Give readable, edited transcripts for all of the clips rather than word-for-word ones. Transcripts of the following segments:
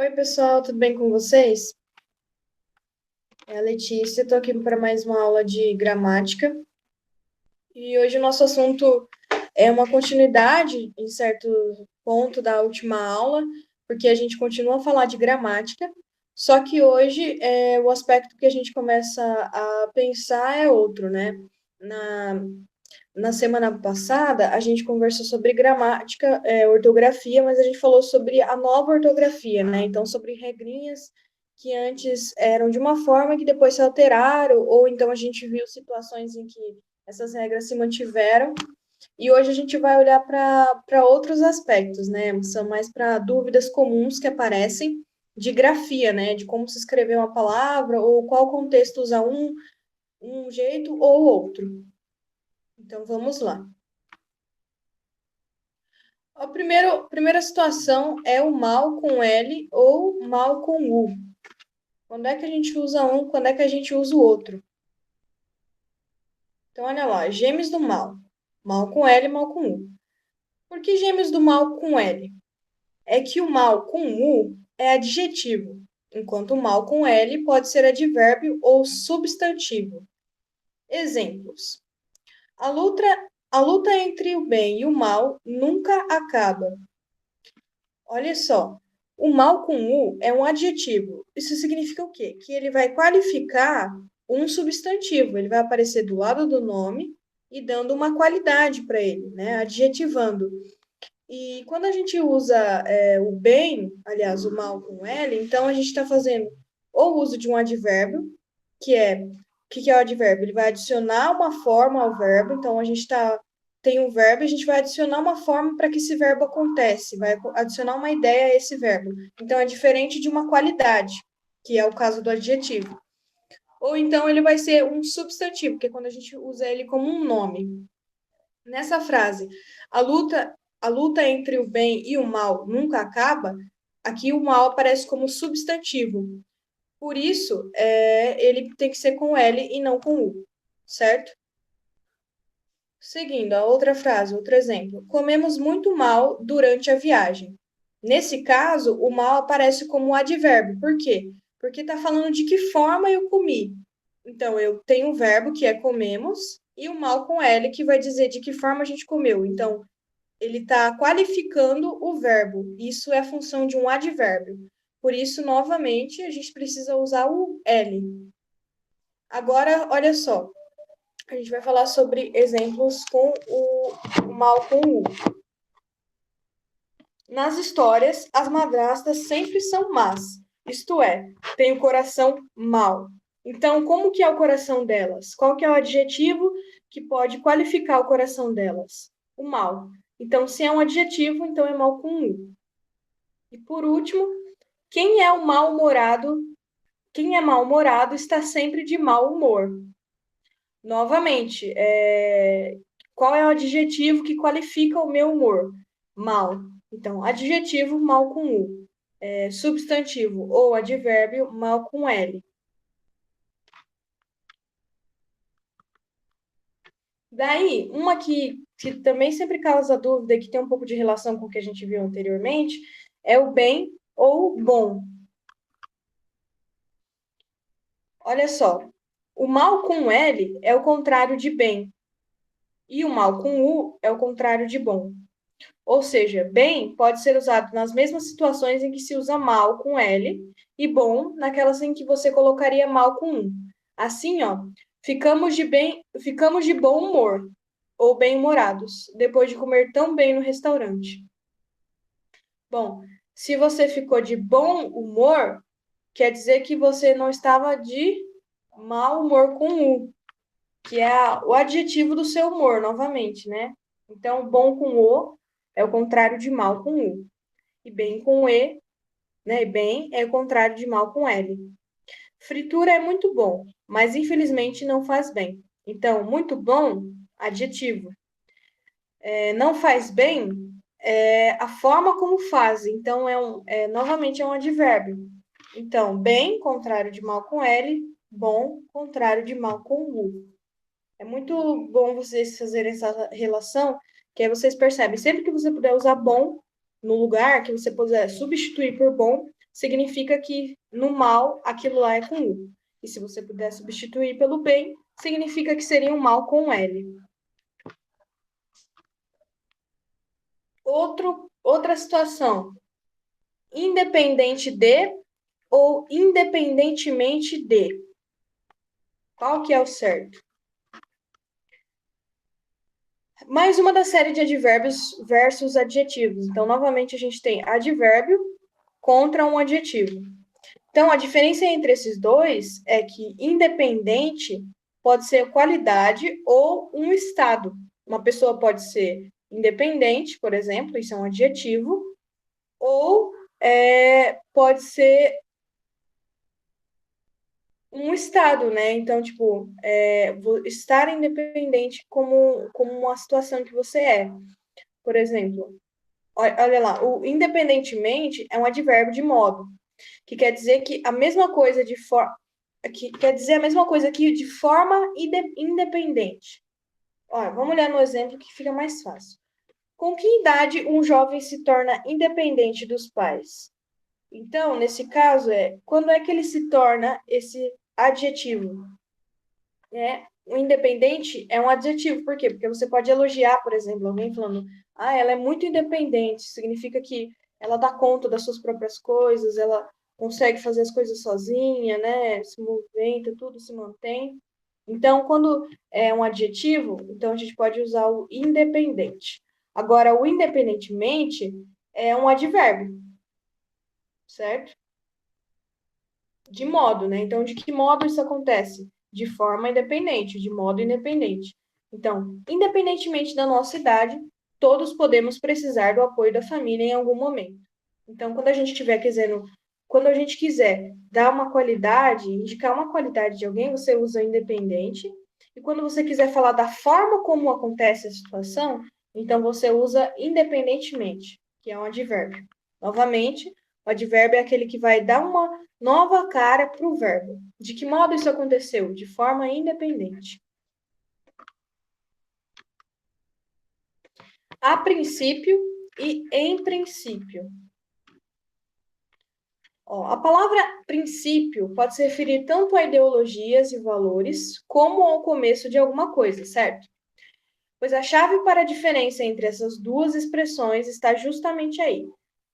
Oi, pessoal, tudo bem com vocês? É a Letícia, estou aqui para mais uma aula de gramática. E hoje o nosso assunto é uma continuidade, em certo ponto, da última aula, porque a gente continua a falar de gramática, só que hoje o aspecto que a gente começa a pensar é outro, né? Na, na semana passada, a gente conversou sobre gramática, ortografia, mas a gente falou sobre a nova ortografia, né? Então, sobre regrinhas que antes eram de uma forma que depois se alteraram, ou então a gente viu situações em que essas regras se mantiveram. E hoje a gente vai olhar para outros aspectos, né? São mais para dúvidas comuns que aparecem de grafia, né? De como se escrever uma palavra, ou qual contexto usa um jeito ou outro. Então, vamos lá. Primeira situação é o mal com L ou mal com U. Quando é que a gente usa um, quando é que a gente usa o outro? Então, olha lá, gêmeos do mal. Mal com L, mal com U. Por que gêmeos do mal com L? É que o mal com U é adjetivo, enquanto o mal com L pode ser advérbio ou substantivo. Exemplos. A luta, a luta entre o bem e o mal nunca acaba. Olha só, o mal com U é um adjetivo. Isso significa o quê? Que ele vai qualificar um substantivo. Ele vai aparecer do lado do nome e dando uma qualidade para ele, né? Adjetivando. E quando a gente usa o bem, aliás, o mal com L, então a gente está fazendo ou uso de um advérbio, que é, o que é o advérbio? Ele vai adicionar uma forma ao verbo, então a gente tem um verbo, a gente vai adicionar uma forma para que esse verbo acontece, vai adicionar uma ideia a esse verbo. Então é diferente de uma qualidade, que é o caso do adjetivo. Ou então ele vai ser um substantivo, que é quando a gente usa ele como um nome. Nessa frase, a luta, a luta entre o bem e o mal nunca acaba, aqui o mal aparece como substantivo. Por isso, ele tem que ser com L e não com U, certo? Seguindo, a outra frase, outro exemplo. Comemos muito mal durante a viagem. Nesse caso, o mal aparece como advérbio. Por quê? Porque está falando de que forma eu comi. Então, eu tenho um verbo que é comemos e o mal com L que vai dizer de que forma a gente comeu. Então, ele está qualificando o verbo. Isso é a função de um advérbio. Por isso, novamente, a gente precisa usar o L. Agora, olha só, a gente vai falar sobre exemplos com o mal com o U. Nas histórias, as madrastas sempre são más, isto é, têm o coração mau. Então, como que é o coração delas? Qual que é o adjetivo que pode qualificar o coração delas? O mal. Então, se é um adjetivo, então é mal com U. E por último, quem é o mal-humorado? Quem é mal-humorado está sempre de mau humor. Novamente, qual é o adjetivo que qualifica o meu humor? Mal. Então, adjetivo, mal com U. Substantivo ou advérbio, mal com L. Daí, uma que também sempre causa dúvida, e que tem um pouco de relação com o que a gente viu anteriormente, é o bem ou bom. Olha só, o mal com L é o contrário de bem, e o mal com U é o contrário de bom. Ou seja, bem pode ser usado nas mesmas situações em que se usa mal com L e bom naquelas em que você colocaria mal com U. Assim, ó, ficamos de bom humor ou bem-humorados depois de comer tão bem no restaurante. Bom, se você ficou de bom humor, quer dizer que você não estava de mau humor com U, que é o adjetivo do seu humor, novamente, né? Então, bom com O é o contrário de mal com U. E bem com E, né? Bem é o contrário de mal com L. Fritura é muito bom, mas infelizmente não faz bem. Então, muito bom, adjetivo. Não faz bem, a forma como faz. Então, novamente é um advérbio. Então, bem, contrário de mal com L, bom, contrário de mal com U. É muito bom vocês fazerem essa relação, que aí vocês percebem, sempre que você puder usar bom no lugar, que você puder substituir por bom, significa que no mal aquilo lá é com U. E se você puder substituir pelo bem, significa que seria um mal com L. Outra situação. Independente de ou independentemente de. Qual que é o certo? Mais uma da série de advérbios versus adjetivos. Então, novamente, a gente tem advérbio contra um adjetivo. Então, a diferença entre esses dois é que independente pode ser qualidade ou um estado. Uma pessoa pode ser independente, por exemplo, isso é um adjetivo, ou pode ser um estado, né? Então, tipo, estar independente como uma situação que você é. Por exemplo, olha lá, o independentemente é um advérbio de modo, que quer dizer que a mesma coisa que quer dizer a mesma coisa que de forma independente. Olha, vamos olhar no exemplo que fica mais fácil. Com que idade um jovem se torna independente dos pais? Então, nesse caso, quando é que ele se torna esse adjetivo? O independente é um adjetivo, por quê? Porque você pode elogiar, por exemplo, alguém falando, ela é muito independente, significa que ela dá conta das suas próprias coisas, ela consegue fazer as coisas sozinha, né? Se movimenta, tudo se mantém. Então, quando é um adjetivo, então a gente pode usar o independente. Agora, o independentemente é um advérbio, certo? De modo, né? Então, de que modo isso acontece? De forma independente, de modo independente. Então, independentemente da nossa idade, todos podemos precisar do apoio da família em algum momento. Então, quando a gente quiser dar uma qualidade, indicar uma qualidade de alguém, você usa independente. E quando você quiser falar da forma como acontece a situação, então você usa independentemente, que é um advérbio. Novamente, o advérbio é aquele que vai dar uma nova cara para o verbo. De que modo isso aconteceu? De forma independente. A princípio e em princípio. A palavra princípio pode se referir tanto a ideologias e valores, como ao começo de alguma coisa, certo? Pois a chave para a diferença entre essas duas expressões está justamente aí.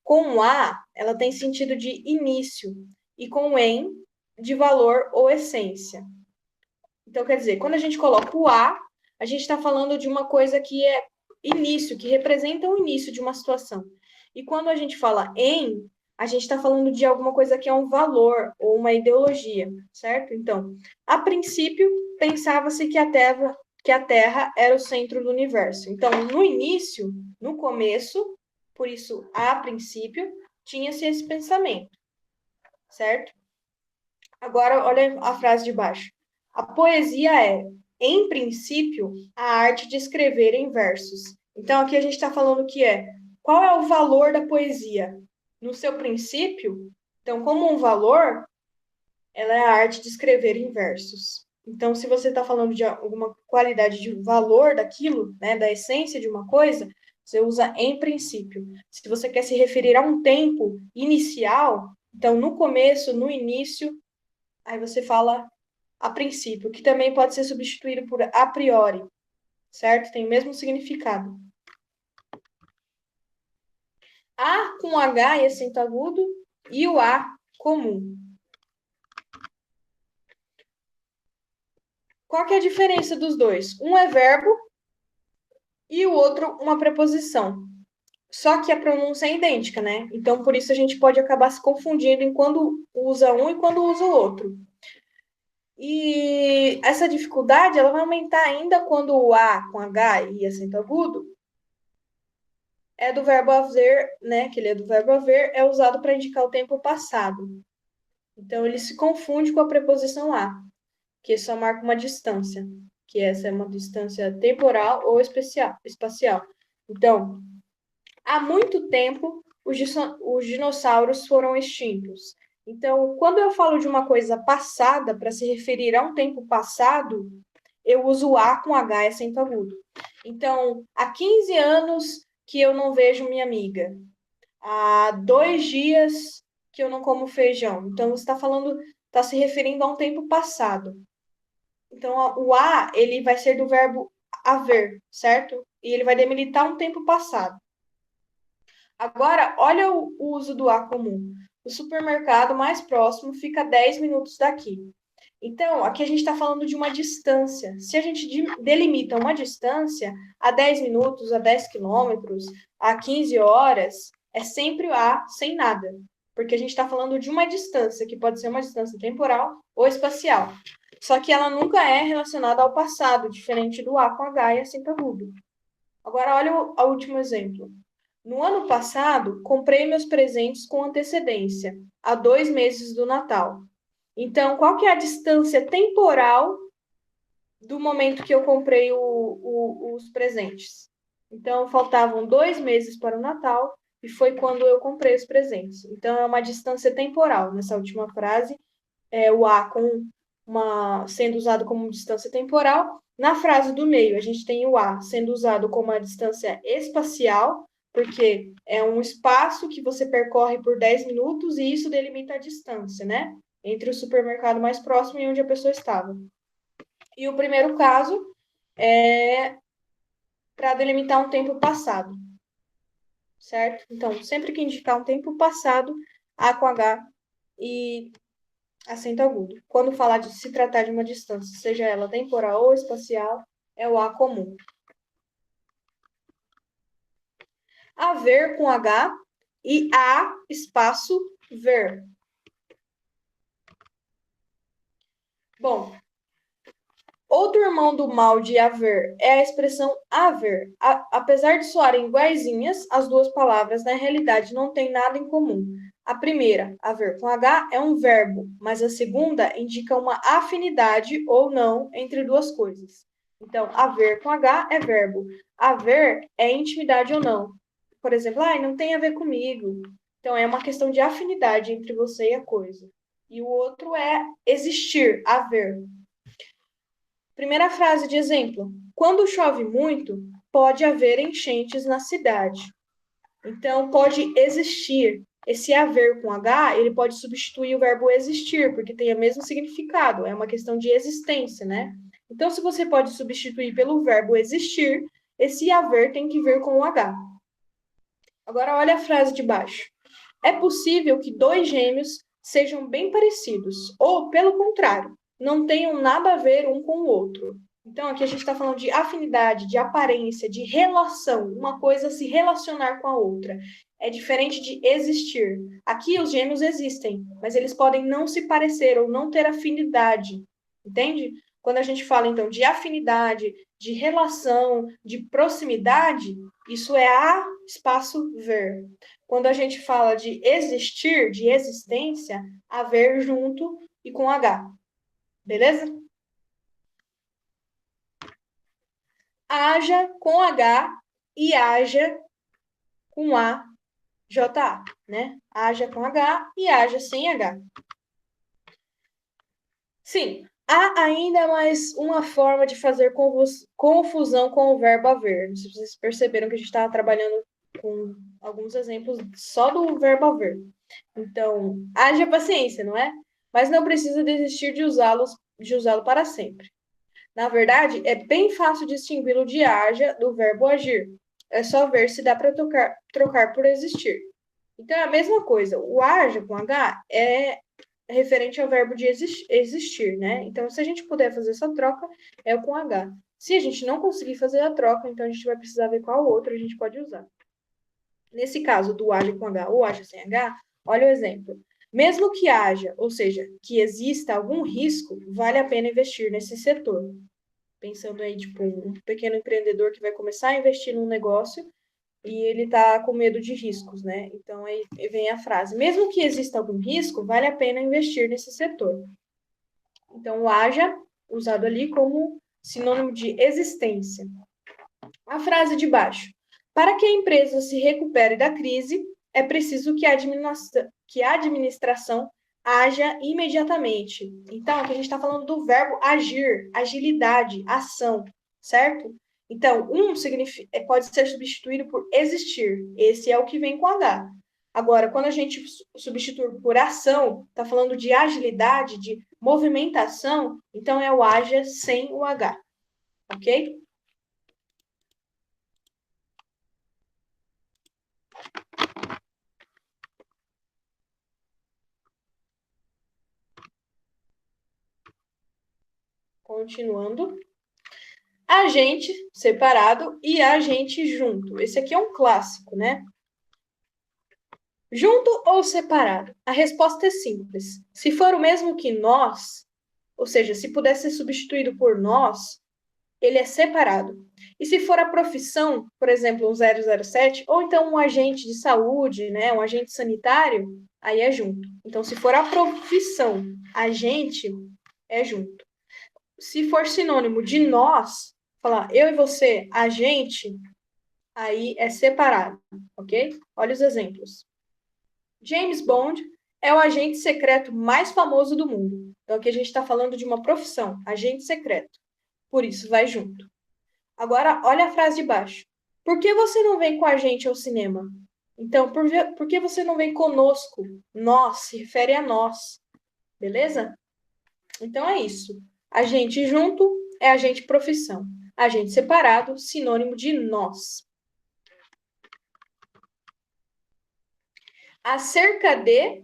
Com o a, ela tem sentido de início, e com o em, de valor ou essência. Então, quer dizer, quando a gente coloca o a gente está falando de uma coisa que é início, que representa o início de uma situação. E quando a gente fala em, a gente está falando de alguma coisa que é um valor ou uma ideologia, certo? Então, a princípio, pensava-se que a Terra era o centro do universo. Então, no início, no começo, por isso, a princípio, tinha-se esse pensamento, certo? Agora, olha a frase de baixo. A poesia é, em princípio, a arte de escrever em versos. Então, aqui a gente está falando que qual é o valor da poesia? No seu princípio, então, como um valor, ela é a arte de escrever em versos. Então, se você está falando de alguma qualidade de valor daquilo, né, da essência de uma coisa, você usa em princípio. Se você quer se referir a um tempo inicial, então, no começo, no início, aí você fala a princípio, que também pode ser substituído por a priori, certo? Tem o mesmo significado. A com H e acento agudo e o A comum. Qual que é a diferença dos dois? Um é verbo e o outro uma preposição. Só que a pronúncia é idêntica, né? Então, por isso a gente pode acabar se confundindo em quando usa um e quando usa o outro. E essa dificuldade ela vai aumentar ainda quando o A com H e acento agudo é do verbo haver, né? Que ele é do verbo haver, é usado para indicar o tempo passado. Então, ele se confunde com a preposição a, que só marca uma distância, que essa é uma distância temporal ou espacial. Então, há muito tempo, os dinossauros foram extintos. Então, quando eu falo de uma coisa passada, para se referir a um tempo passado, eu uso a com H e acento agudo. Então, há 15 anos que eu não vejo minha amiga. Há 2 dias que eu não como feijão? Então, você está falando, está se referindo a um tempo passado. Então, o a, ele vai ser do verbo haver, certo? E ele vai demilitar um tempo passado. Agora, olha o uso do a comum. O supermercado mais próximo fica a 10 minutos daqui. Então, aqui a gente está falando de uma distância. Se a gente delimita uma distância a 10 minutos, a 10 quilômetros, a 15 horas, é sempre o a sem nada. Porque a gente está falando de uma distância, que pode ser uma distância temporal ou espacial. Só que ela nunca é relacionada ao passado, diferente do a com h e acento agudo. Agora, olha o último exemplo. No ano passado, comprei meus presentes com antecedência, há 2 meses do Natal. Então, qual que é a distância temporal do momento que eu comprei os presentes? Então, faltavam 2 meses para o Natal e foi quando eu comprei os presentes. Então, é uma distância temporal. Nessa última frase, é o a sendo usado como distância temporal. Na frase do meio, a gente tem o a sendo usado como uma distância espacial, porque é um espaço que você percorre por 10 minutos e isso delimita a distância, né? Entre o supermercado mais próximo e onde a pessoa estava. E o primeiro caso é para delimitar um tempo passado, certo? Então, sempre que indicar um tempo passado, A com H e acento agudo. Quando falar de se tratar de uma distância, seja ela temporal ou espacial, é o A comum. Haver com H e A espaço ver. Bom, outro irmão do mal de haver é a expressão haver. Apesar de soarem iguaizinhas, as duas palavras na realidade não têm nada em comum. A primeira, haver com H, é um verbo, mas a segunda indica uma afinidade ou não entre duas coisas. Então, haver com H é verbo. Haver é intimidade ou não. Por exemplo, não tem a ver comigo. Então, é uma questão de afinidade entre você e a coisa. E o outro é existir, haver. Primeira frase de exemplo. Quando chove muito, pode haver enchentes na cidade. Então, pode existir. Esse haver com H, ele pode substituir o verbo existir, porque tem o mesmo significado. É uma questão de existência, né? Então, se você pode substituir pelo verbo existir, esse haver tem que vir com o H. Agora, olha a frase de baixo. É possível que dois gêmeos sejam bem parecidos, ou, pelo contrário, não tenham nada a ver um com o outro. Então, aqui a gente está falando de afinidade, de aparência, de relação, uma coisa se relacionar com a outra. É diferente de existir. Aqui os gêmeos existem, mas eles podem não se parecer ou não ter afinidade. Entende? Quando a gente fala, então, de afinidade, de relação, de proximidade, isso é a espaço ver. Quando a gente fala de existir, de existência, haver junto e com H. Beleza? Haja com H e haja com A, J-A, né? Haja com H e haja sem H. Sim, há ainda mais uma forma de fazer confusão com o verbo haver. Não sei se vocês perceberam que a gente estava trabalhando com alguns exemplos só do verbo haver. Então, haja paciência, não é? Mas não precisa desistir de usá-lo para sempre. Na verdade, é bem fácil distingui-lo de haja do verbo agir. É só ver se dá para trocar por existir. Então, é a mesma coisa. O haja com H é referente ao verbo de existir, né? Então, se a gente puder fazer essa troca, é o com H. Se a gente não conseguir fazer a troca, então a gente vai precisar ver qual outro a gente pode usar. Nesse caso do haja com H ou haja sem H, olha o exemplo. Mesmo que haja, ou seja, que exista algum risco, vale a pena investir nesse setor. Pensando aí, tipo, um pequeno empreendedor que vai começar a investir num negócio e ele tá com medo de riscos, né? Então aí vem a frase: mesmo que exista algum risco, vale a pena investir nesse setor. Então, o haja, usado ali como sinônimo de existência. A frase de baixo: para que a empresa se recupere da crise, é preciso que a administração haja imediatamente. Então, aqui a gente está falando do verbo agir, agilidade, ação, certo? Então, pode ser substituído por existir. Esse é o que vem com H. Agora, quando a gente substitui por ação, está falando de agilidade, de movimentação, então é o haja sem o H, ok? Continuando. Agente separado e agente junto. Esse aqui é um clássico, né? Junto ou separado? A resposta é simples. Se for o mesmo que nós, ou seja, se puder ser substituído por nós, ele é separado. E se for a profissão, por exemplo, um 007, ou então um agente de saúde, né, um agente sanitário, aí é junto. Então, se for a profissão, agente, é junto. Se for sinônimo de nós, falar eu e você, agente, aí é separado, ok? Olha os exemplos. James Bond é o agente secreto mais famoso do mundo. Então, aqui a gente está falando de uma profissão, agente secreto. Por isso, vai junto. Agora, olha a frase de baixo. Por que você não vem com a gente ao cinema? Então, por que você não vem conosco? Nós, se refere a nós. Beleza? Então, é isso. Agente junto é agente profissão. Agente separado, sinônimo de nós. Acerca de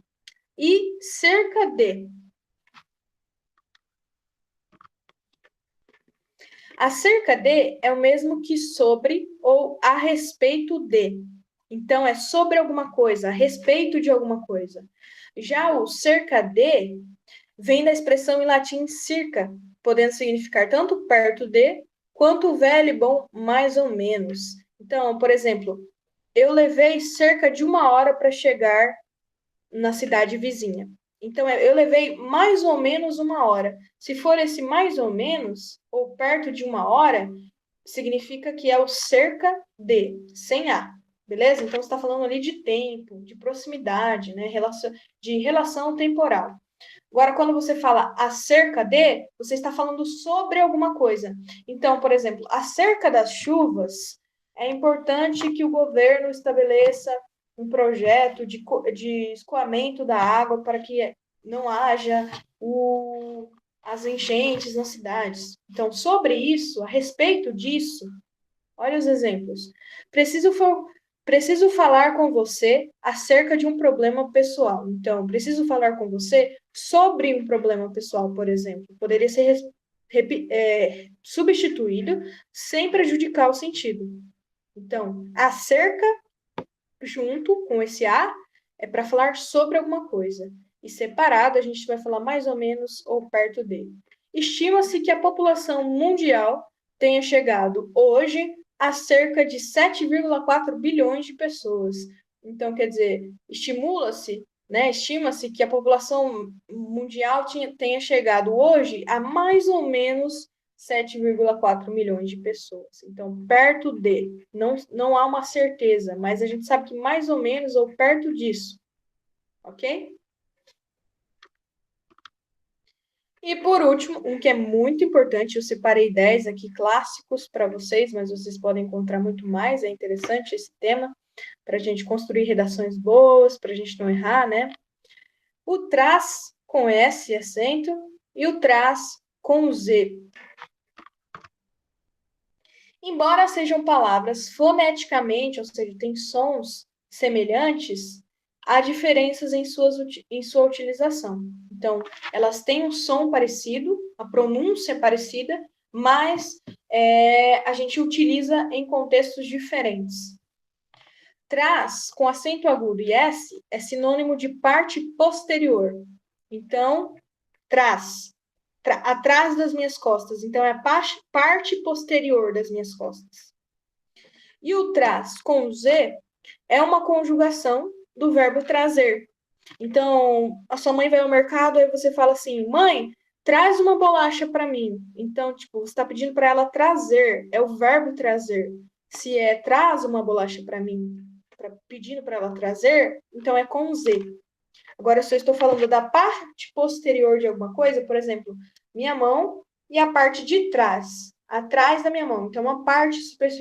e cerca de. Acerca de é o mesmo que sobre ou a respeito de. Então, é sobre alguma coisa, a respeito de alguma coisa. Já o cerca de vem da expressão em latim circa, podendo significar tanto perto de, quanto velho e bom mais ou menos. Então, por exemplo, eu levei cerca de 1 hora para chegar na cidade vizinha. Então, eu levei mais ou menos 1 hora. Se for esse mais ou menos, ou perto de 1 hora, significa que é o cerca de, sem A. Beleza? Então, você está falando ali de tempo, de proximidade, né? De relação temporal. Agora, quando você fala acerca de, você está falando sobre alguma coisa. Então, por exemplo, acerca das chuvas, é importante que o governo estabeleça um projeto de escoamento da água para que não haja as enchentes nas cidades. Então, sobre isso, a respeito disso, olha os exemplos. Preciso, preciso falar com você acerca de um problema pessoal. Então, preciso falar com você sobre um problema pessoal, por exemplo. Poderia ser substituído sem prejudicar o sentido. Então, acerca, junto com esse a, é para falar sobre alguma coisa. E separado, a gente vai falar mais ou menos ou perto dele. Estima-se que a população mundial tenha chegado hoje a cerca de 7,4 bilhões de pessoas. Então, quer dizer, estima-se que a população mundial tenha chegado hoje a mais ou menos 7,4 milhões de pessoas. Então, perto de, não há uma certeza, mas a gente sabe que mais ou menos ou perto disso, ok? E por último, um que é muito importante, eu separei 10 aqui clássicos para vocês, mas vocês podem encontrar muito mais, é interessante esse tema, para a gente construir redações boas, para a gente não errar, né? O traz com S acento e o traz com Z. Embora sejam palavras foneticamente, ou seja, têm sons semelhantes, há diferenças em sua utilização. Então, elas têm um som parecido, a pronúncia é parecida, mas a gente utiliza em contextos diferentes. Traz, com acento agudo e S, é sinônimo de parte posterior. Então, traz, atrás das minhas costas. Então, é a parte posterior das minhas costas. E o traz com Z é uma conjugação do verbo trazer. Então, a sua mãe vai ao mercado, aí você fala assim, mãe, traz uma bolacha para mim. Então, tipo, você está pedindo para ela trazer, é o verbo trazer. Se é traz uma bolacha para mim, pedindo para ela trazer, então é com Z. Agora, se eu estou falando da parte posterior de alguma coisa, por exemplo, minha mão e a parte de trás. atrás da minha mão. Então, uma parte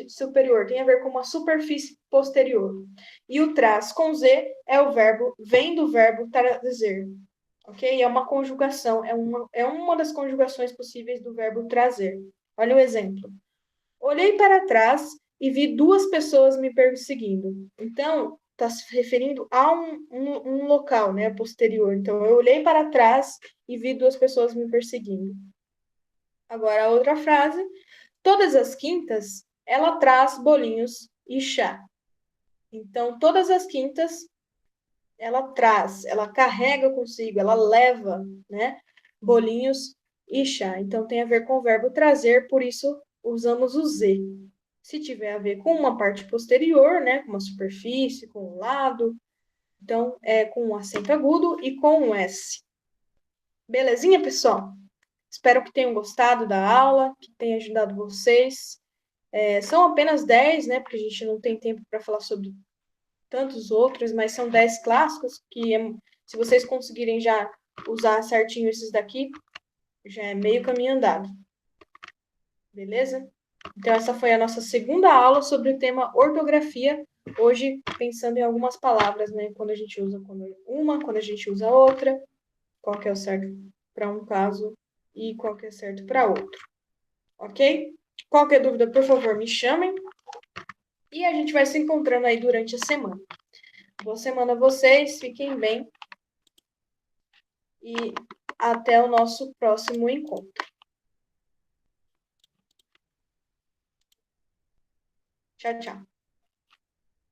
superior tem a ver com uma superfície posterior. E o trás com Z é o verbo, vem do verbo trazer. Ok? É uma conjugação, é uma das conjugações possíveis do verbo trazer. Olha o exemplo. Olhei para trás e vi duas pessoas me perseguindo. Então, está se referindo a um local, né, posterior. Então, eu olhei para trás e vi duas pessoas me perseguindo. Agora, a outra frase. Todas as quintas, ela traz bolinhos e chá. Então, todas as quintas, ela traz, ela carrega consigo, ela leva, né, bolinhos e chá. Então, tem a ver com o verbo trazer, por isso usamos o Z. Se tiver a ver com uma parte posterior, né, com uma superfície, com um lado, então é com um acento agudo e com um S. Belezinha, pessoal? Espero que tenham gostado da aula, que tenha ajudado vocês. São apenas 10, né? Porque a gente não tem tempo para falar sobre tantos outros, mas são 10 clássicos que, se vocês conseguirem já usar certinho esses daqui, já é meio caminho andado. Beleza? Então, essa foi a nossa segunda aula sobre o tema ortografia. Hoje, pensando em algumas palavras, né? Quando a gente usa uma, quando a gente usa outra, qual que é o certo para um caso e qual que é certo para outro. Ok? Qualquer dúvida, por favor, me chamem. E a gente vai se encontrando aí durante a semana. Boa semana a vocês, fiquem bem. E até o nosso próximo encontro. Tchau, tchau.